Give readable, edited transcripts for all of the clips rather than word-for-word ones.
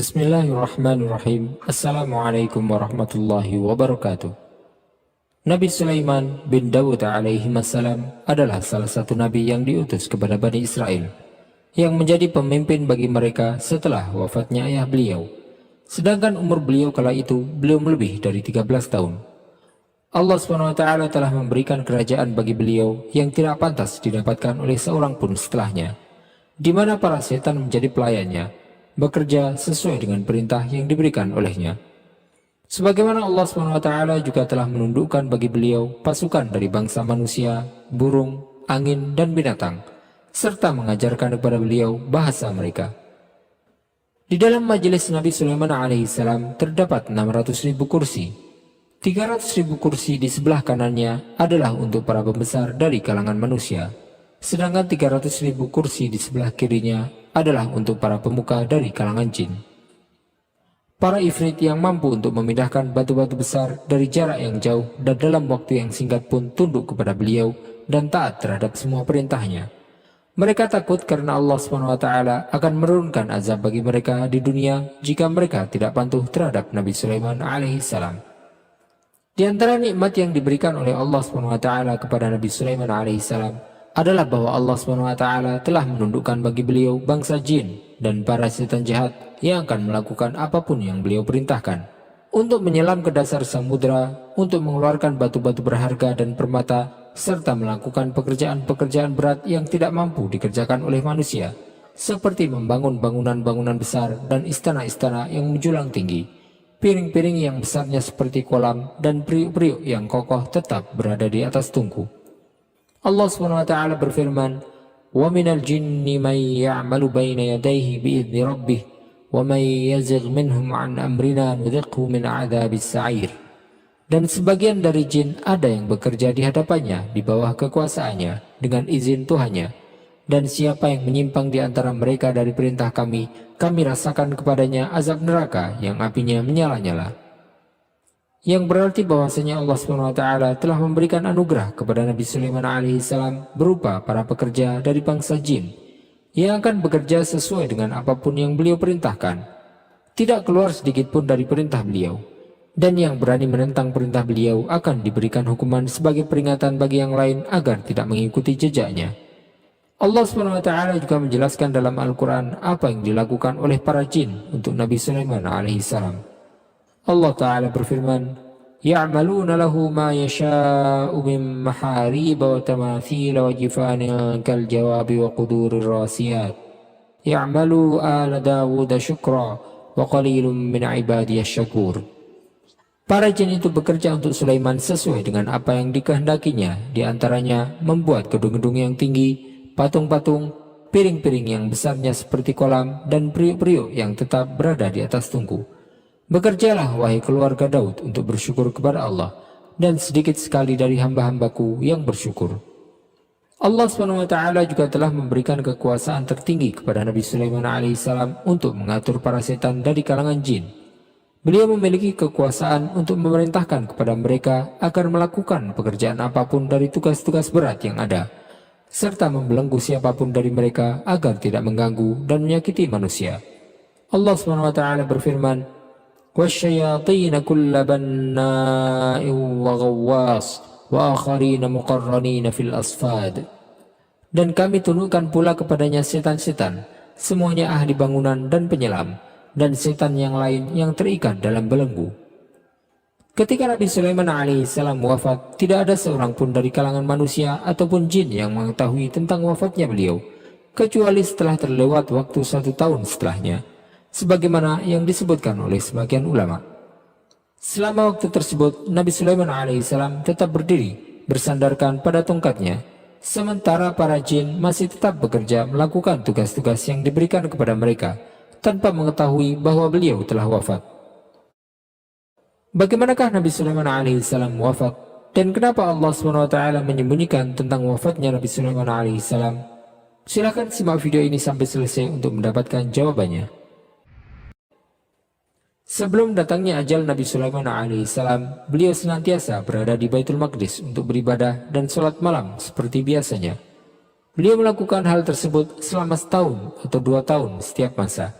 Bismillahirrahmanirrahim. Assalamualaikum warahmatullahi wabarakatuh. Nabi Sulaiman bin Dawud alaihi wassalam adalah salah satu nabi yang diutus kepada Bani Israel, yang menjadi pemimpin bagi mereka setelah wafatnya ayah beliau. Sedangkan umur beliau kala itu belum lebih dari 13 tahun. Allah SWT telah memberikan kerajaan bagi beliau yang tidak pantas didapatkan oleh seorang pun setelahnya, di mana para setan menjadi pelayannya, bekerja sesuai dengan perintah yang diberikan olehnya. Sebagaimana Allah SWT juga telah menundukkan bagi beliau pasukan dari bangsa manusia, burung, angin, dan binatang, serta mengajarkan kepada beliau bahasa mereka. Di dalam majelis Nabi Sulaiman alaihissalam terdapat 600.000 kursi. 300.000 kursi di sebelah kanannya adalah untuk para pembesar dari kalangan manusia, sedangkan 300.000 kursi di sebelah kirinya adalah untuk para pemuka dari kalangan jin. Para ifrit yang mampu untuk memindahkan batu-batu besar dari jarak yang jauh dan dalam waktu yang singkat pun tunduk kepada beliau dan taat terhadap semua perintahnya. Mereka takut karena Allah SWT akan menurunkan azab bagi mereka di dunia jika mereka tidak patuh terhadap Nabi Sulaiman alaihissalam. Di antara nikmat yang diberikan oleh Allah SWT kepada Nabi Sulaiman alaihissalam adalah bahwa Allah SWT telah menundukkan bagi beliau bangsa jin dan para setan jahat yang akan melakukan apapun yang beliau perintahkan, untuk menyelam ke dasar samudera, untuk mengeluarkan batu-batu berharga dan permata, serta melakukan pekerjaan-pekerjaan berat yang tidak mampu dikerjakan oleh manusia, seperti membangun bangunan-bangunan besar dan istana-istana yang menjulang tinggi, piring-piring yang besarnya seperti kolam, dan periuk-periuk yang kokoh tetap berada di atas tungku. Allah SWT berfirman, وَمِنَ الْجِنِّ مَنْ يَعْمَلُ بَيْنَ يَدَيْهِ بِإِذْنِ رَبِّهِ وَمَنْ يَزِغْ مِنْهُمْ عَنْ أَمْرِنَا نُذِقْهُ مِنْ عَذَابِ السَّعِيرِ. Dan sebagian dari jin ada yang bekerja di hadapannya di bawah kekuasaannya dengan izin Tuhannya. Dan siapa yang menyimpang di antara mereka dari perintah kami, kami rasakan kepadanya azab neraka yang apinya menyala-nyala. Yang berarti bahwasanya Allah SWT telah memberikan anugerah kepada Nabi Sulaiman alaihissalam berupa para pekerja dari bangsa jin yang akan bekerja sesuai dengan apapun yang beliau perintahkan, tidak keluar sedikit pun dari perintah beliau, dan yang berani menentang perintah beliau akan diberikan hukuman sebagai peringatan bagi yang lain agar tidak mengikuti jejaknya. Allah SWT juga menjelaskan dalam Al-Quran apa yang dilakukan oleh para jin untuk Nabi Sulaiman alaihissalam. Allah Ta'ala berfirman, يَعْمَلُونَ لَهُ مَا يَشَاءُ مِنْ مَحَارِيبَ وَتَمَاثِيلَ وَجِفَانٍ كَالْجَوَابِ وَقُدُورِ الرَّاسِيَاتِ يَعْمَلُوا آلَ دَاوُودَ شُكْرًا وَقَلِيلٌ مِنْ عِبَادِيَ الشَّكُورِ. Para jin itu bekerja untuk Sulaiman sesuai dengan apa yang dikehendakinya, di antaranya membuat gedung-gedung yang tinggi, patung-patung, piring-piring yang besarnya seperti kolam, dan periuk-periuk yang tetap berada di atas tungku. Bekerjalah wahai keluarga Daud untuk bersyukur kepada Allah, dan sedikit sekali dari hamba-hambaku yang bersyukur. Allah SWT juga telah memberikan kekuasaan tertinggi kepada Nabi Sulaiman alaihissalam untuk mengatur para setan dari kalangan jin. Beliau memiliki kekuasaan untuk memerintahkan kepada mereka agar melakukan pekerjaan apapun dari tugas-tugas berat yang ada, serta membelenggu siapapun dari mereka agar tidak mengganggu dan menyakiti manusia. Allah SWT berfirman, وَالشَّيَاطِينَ كُلَّ بَنَّاءٍ وَغَوَّاصٍ وَآخَرِينَ مُقَرَّنِينَ فِي الْأَصْفَادِ. Dan kami tundukkan pula kepadanya setan-setan, semuanya ahli bangunan dan penyelam, dan setan yang lain yang terikat dalam belenggu. Ketika Nabi Sulaiman alaihissalam wafat, tidak ada seorang pun dari kalangan manusia ataupun jin yang mengetahui tentang wafatnya beliau, kecuali setelah terlewat waktu 1 tahun setelahnya, sebagaimana yang disebutkan oleh sebagian ulama. Selama waktu tersebut, Nabi Sulaiman alaihissalam tetap berdiri bersandarkan pada tongkatnya, sementara para jin masih tetap bekerja melakukan tugas-tugas yang diberikan kepada mereka tanpa mengetahui bahwa beliau telah wafat. Bagaimanakah Nabi Sulaiman alaihissalam wafat, dan kenapa Allah SWT menyembunyikan tentang wafatnya Nabi Sulaiman alaihissalam? Silakan simak video ini sampai selesai untuk mendapatkan jawabannya. Sebelum datangnya ajal Nabi Sulaiman alaihissalam, beliau senantiasa berada di Baitul Maqdis untuk beribadah dan sholat malam seperti biasanya. Beliau melakukan hal tersebut selama 1 tahun atau 2 tahun setiap masa.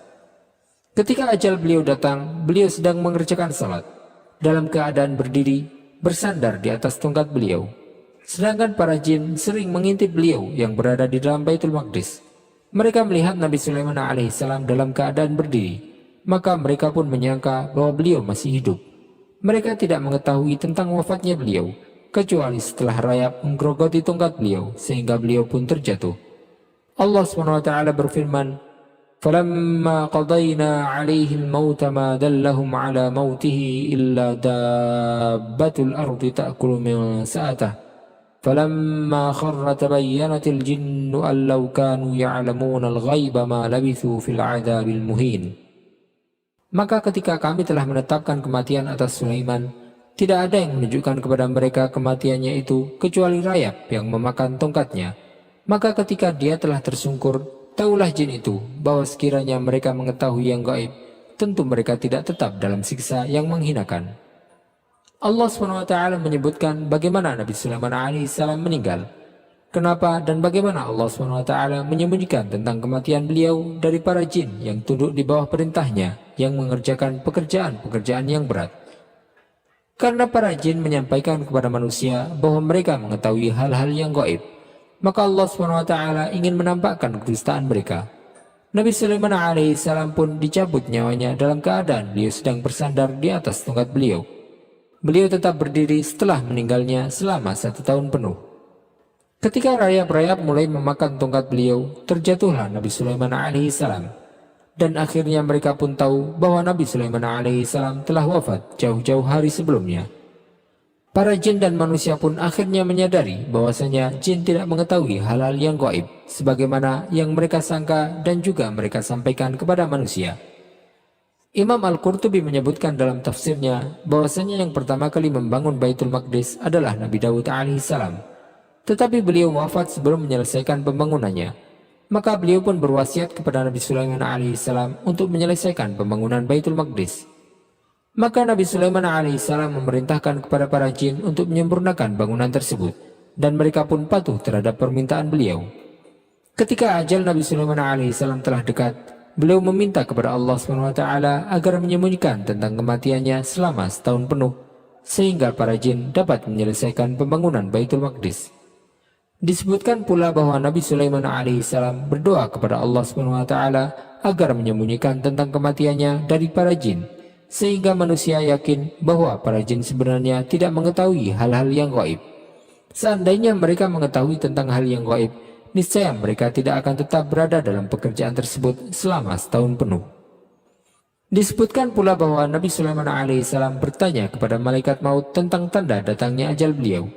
Ketika ajal beliau datang, beliau sedang mengerjakan salat, dalam keadaan berdiri, bersandar di atas tongkat beliau. Sedangkan para jin sering mengintip beliau yang berada di dalam Baitul Maqdis. Mereka melihat Nabi Sulaiman alaihissalam dalam keadaan berdiri, maka mereka pun menyangka bahwa beliau masih hidup. Mereka tidak mengetahui tentang wafatnya beliau, kecuali setelah rayap menggerogoti tongkat beliau, sehingga beliau pun terjatuh. Allah SWT berfirman, "Falamma qadayna 'alaihi al-maut ma dallahum 'ala mautihi illa dabbatul ardi ta'kulu min sa'atah. فلما خر تبينت الجن أن لو كانوا يعلمون الغيب ما لبثوا في العذاب المهين." Maka ketika kami telah menetapkan kematian atas Sulaiman, tidak ada yang menunjukkan kepada mereka kematiannya itu kecuali rayap yang memakan tongkatnya. Maka ketika dia telah tersungkur, taulah jin itu bahwa sekiranya mereka mengetahui yang gaib, tentu mereka tidak tetap dalam siksa yang menghinakan. Allah SWT menyebutkan bagaimana Nabi Sulaiman alaihissalam meninggal, kenapa dan bagaimana Allah SWT menyembunyikan tentang kematian beliau dari para jin yang tunduk di bawah perintahnya yang mengerjakan pekerjaan-pekerjaan yang berat. Karena para jin menyampaikan kepada manusia bahwa mereka mengetahui hal-hal yang gaib, maka Allah SWT ingin menampakkan kedustaan mereka. Nabi Sulaiman alaihissalam pun dicabut nyawanya dalam keadaan beliau sedang bersandar di atas tongkat beliau. Beliau tetap berdiri setelah meninggalnya selama 1 tahun penuh. Ketika rayap-rayap mulai memakan tongkat beliau, terjatuhlah Nabi Sulaiman alaihissalam. Dan akhirnya mereka pun tahu bahwa Nabi Sulaiman alaihissalam telah wafat jauh-jauh hari sebelumnya. Para jin dan manusia pun akhirnya menyadari bahwasanya jin tidak mengetahui hal-hal yang gaib, sebagaimana yang mereka sangka dan juga mereka sampaikan kepada manusia. Imam Al-Qurtubi menyebutkan dalam tafsirnya bahwasanya yang pertama kali membangun Baitul Maqdis adalah Nabi Daud alaihissalam. Tetapi beliau wafat sebelum menyelesaikan pembangunannya. Maka beliau pun berwasiat kepada Nabi Sulaiman alaihissalam untuk menyelesaikan pembangunan Baitul Maqdis. Maka Nabi Sulaiman alaihissalam memerintahkan kepada para jin untuk menyempurnakan bangunan tersebut, dan mereka pun patuh terhadap permintaan beliau. Ketika ajal Nabi Sulaiman alaihissalam telah dekat, beliau meminta kepada Allah SWT agar menyembunyikan tentang kematiannya selama 1 tahun penuh, sehingga para jin dapat menyelesaikan pembangunan Baitul Maqdis. Disebutkan pula bahwa Nabi Sulaiman alaihissalam berdoa kepada Allah SWT agar menyembunyikan tentang kematiannya dari para jin, sehingga manusia yakin bahwa para jin sebenarnya tidak mengetahui hal-hal yang gaib. Seandainya mereka mengetahui tentang hal yang gaib, niscaya mereka tidak akan tetap berada dalam pekerjaan tersebut selama 1 tahun penuh. Disebutkan pula bahwa Nabi Sulaiman alaihissalam bertanya kepada malaikat maut tentang tanda datangnya ajal beliau.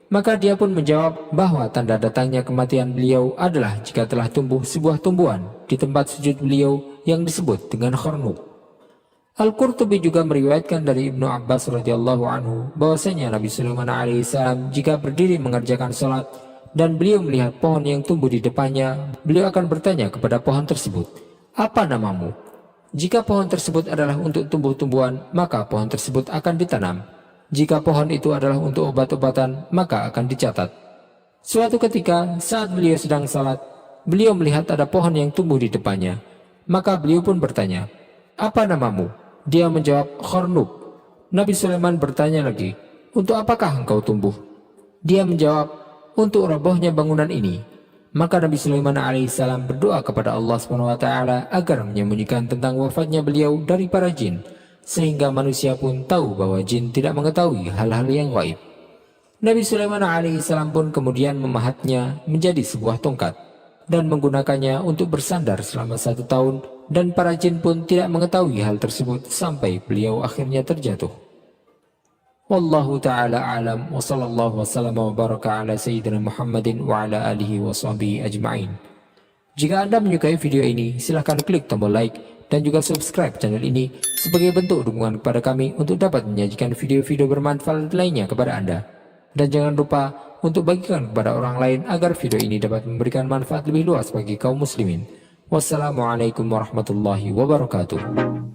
Maka dia pun menjawab bahwa tanda datangnya kematian beliau adalah jika telah tumbuh sebuah tumbuhan di tempat sujud beliau yang disebut dengan kharnub. Al-Qurtubi juga meriwayatkan dari Ibnu Abbas radhiyallahu anhu bahwasanya Nabi Sulaiman alaihissalam jika berdiri mengerjakan salat dan beliau melihat pohon yang tumbuh di depannya, beliau akan bertanya kepada pohon tersebut, "Apa namamu?" Jika pohon tersebut adalah untuk tumbuh-tumbuhan, maka pohon tersebut akan ditanam. Jika pohon itu adalah untuk obat-obatan, maka akan dicatat. Suatu ketika, saat beliau sedang salat, beliau melihat ada pohon yang tumbuh di depannya. Maka beliau pun bertanya, "Apa namamu?" Dia menjawab, "Kharnub." Nabi Sulaiman bertanya lagi, "Untuk apakah engkau tumbuh?" Dia menjawab, "Untuk robohnya bangunan ini." Maka Nabi Sulaiman alaihissalam berdoa kepada Allah SWT agar menyembunyikan tentang wafatnya beliau dari para jin, sehingga manusia pun tahu bahwa jin tidak mengetahui hal-hal yang gaib. Nabi Sulaiman alaihissalam pun kemudian memahatnya menjadi sebuah tongkat dan menggunakannya untuk bersandar selama 1 tahun, dan para jin pun tidak mengetahui hal tersebut sampai beliau akhirnya terjatuh. Wallahu ta'ala alam, wa sallallahu wasallam wa baraka ala sayyidina Muhammadin wa ala alihi wa sahbihi ajma'in. Jika Anda menyukai video ini, silahkan klik tombol like dan juga subscribe channel ini sebagai bentuk dukungan kepada kami untuk dapat menyajikan video-video bermanfaat lainnya kepada Anda. Dan jangan lupa untuk bagikan kepada orang lain agar video ini dapat memberikan manfaat lebih luas bagi kaum muslimin. Wassalamualaikum warahmatullahi wabarakatuh.